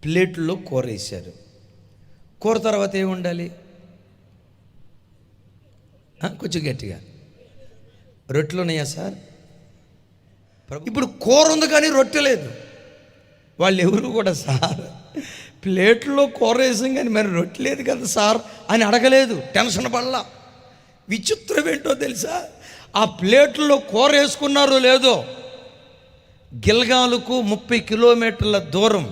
ప్లేట్లో కూర వేశారు. కూర తర్వాత ఏమి ఉండాలి? కొంచెం గట్టిగా. రొట్టెలు ఉన్నాయా సార్? ఇప్పుడు కూర ఉంది కానీ రొట్టె లేదు. వాళ్ళు ఎవరు కూడా సార్ ప్లేట్లో కూర వేసాం కానీ మరి రొట్టె లేదు కదా సార్ అని అడగలేదు, టెన్షన్ పడలా. విచిత్రం ఏంటో తెలుసా, ఆ ప్లేట్లో కూర వేసుకున్నారో లేదో, గిల్గాలుకు 30 కిలోమీటర్ల దూరం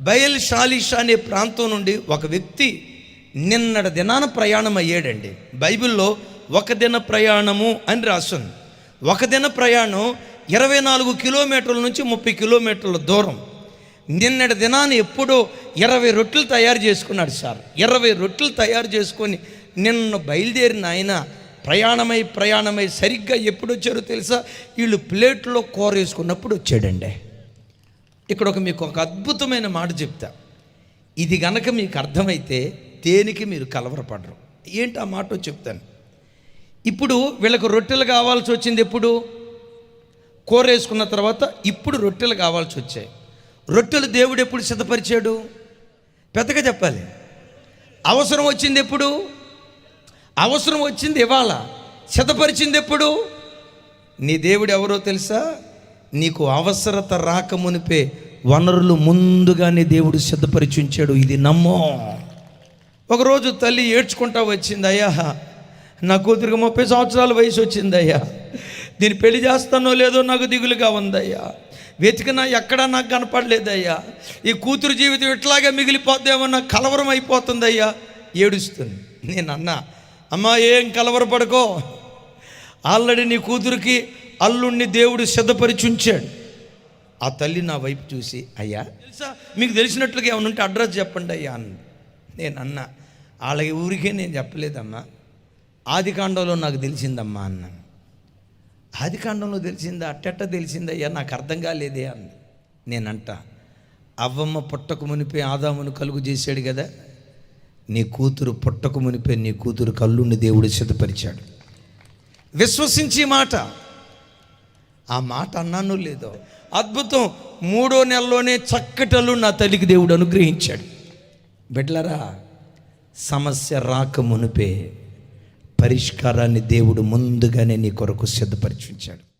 బయల్ షాలిష్ అనే ప్రాంతం నుండి ఒక వ్యక్తి నిన్నటి దినాన ప్రయాణం అయ్యాడండి. బైబిల్లో ఒక దిన ప్రయాణము అని రాస్తుంది. ఒక దిన ప్రయాణం 24 కిలోమీటర్ల నుంచి 30 కిలోమీటర్ల దూరం. నిన్నటి దినాన్ని ఎప్పుడో 20 రొట్టెలు తయారు చేసుకున్నాడు సార్. 20 రొట్టెలు తయారు చేసుకొని నిన్న బయలుదేరిన ఆయన ప్రయాణమై సరిగ్గా ఎప్పుడు వచ్చారో తెలుసా? వీళ్ళు ప్లేట్లో కూర వేసుకున్నప్పుడు వచ్చాడండి. ఇక్కడ మీకు ఒక అద్భుతమైన మాట చెప్తా. ఇది గనక మీకు అర్థమైతే దేనికి మీరు కలవరపడరు. ఏంటి ఆ మాట చెప్తాను. ఇప్పుడు వీళ్ళకు రొట్టెలు కావాల్సి వచ్చింది ఎప్పుడు? కూర వేసుకున్న తర్వాత ఇప్పుడు రొట్టెలు కావాల్సి వచ్చాయి. రొట్టెలు దేవుడు ఎప్పుడు సిద్ధపరిచాడు? పెద్దగా చెప్పాలి. అవసరం వచ్చింది ఎప్పుడు? అవసరం వచ్చింది ఇవాళ. సిద్ధపరిచింది ఎప్పుడు? నీ దేవుడు ఎవరో తెలుసా? నీకు అవసరత రాకమునిపే వనరులు ముందుగానే దేవుడు సిద్ధపరిచి ఉంచాడు. ఇది నమ్మో. ఒకరోజు తల్లి ఏడ్చుకుంటా వచ్చింది, అయ్యా నా కూతురికి 30 సంవత్సరాల వయసు వచ్చిందయ్యా, దీన్ని పెళ్లి చేస్తానో లేదో నాకు దిగులుగా ఉందయ్యా, వెతికినా ఎక్కడా నాకు కనపడలేదయ్యా, ఈ కూతురు జీవితం ఇట్లాగే మిగిలిపోద్దేమో నాకు కలవరం అయిపోతుందయ్యా, ఏడుస్తుంది. నేను అన్నా, అమ్మా ఏం కలవరపడుకో, ఆల్రెడీ నీ కూతురికి అల్లుణ్ణి దేవుడు సిద్ధపరిచి ఉంచాడు. ఆ తల్లి నా వైపు చూసి, అయ్యా తెలుసా, మీకు తెలిసినట్లుగా ఏమైనా ఉంటే అడ్రస్ చెప్పండి అయ్యా అన్న. నేను అన్నా, వాళ్ళ ఊరికే నేను చెప్పలేదమ్మా, ఆదికాండంలో నాకు తెలిసిందమ్మా అన్నాను. ఆదికాండంలో తెలిసిందా? అట్టెట్ట తెలిసిందయ్యా, నాకు అర్థం కాలేదే అన్న. నేనంట, అవ్వమ్మ పుట్టకు మునిపే ఆదామును కలుగు చేశాడు కదా, నీ కూతురు పుట్టకు మునిపే నీ కూతురు కల్లుని దేవుడు సిద్ధపరిచాడు. విశ్వసించి మాట, ఆ మాట అన్నాను లేదో, అద్భుతం. 3వ నెలలోనే చక్కటలు నా తల్లికి దేవుడు అనుగ్రహించాడు. బిడ్డలారా, సమస్య రాక మునిపే పరిష్కారాన్ని దేవుడు ముందుగానే నీ కొరకు సిద్ధపరిచి ఉంచాడు.